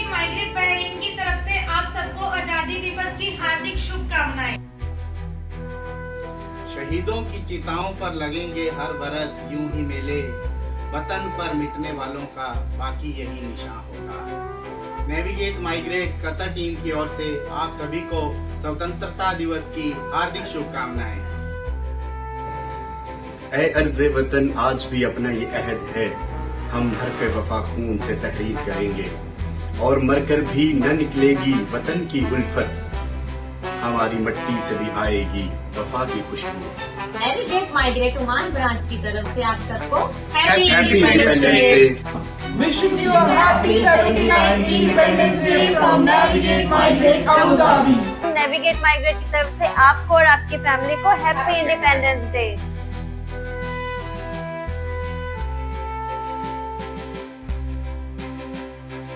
Migrate Bahrain की तरफ से आप सबको आजादी दिवस की हार्दिक शुभकामनाएं। शहीदों की चिताओं पर लगेंगे हर बरस यूं ही मेले, वतन पर मिटने वालों का बाकी यही निशान होगा। नेविगेट माइग्रेट कतर टीम की ओर से आप सभी को स्वतंत्रता दिवस की हार्दिक शुभकामनाएं। ऐ अर्ज़े वतन आज भी अपना ये अहद है, हम हरफ़े वफा खून से तहरीर करेंगे और मरकर भी न निकलेगी वतन की उल्फत, हमारी मिट्टी से भी आएगी वफा की खुशबू। नेविगेट माइग्रेट ओमान ब्रांच की तरफ से आप सबको happy independence day. Wishing you a happy 79th Independence Day from Navigate Migrate Abu Dhabi. Navigate migrate की तरफ से आपको और आपकी फैमिली को हैप्पी इंडिपेंडेंस डे।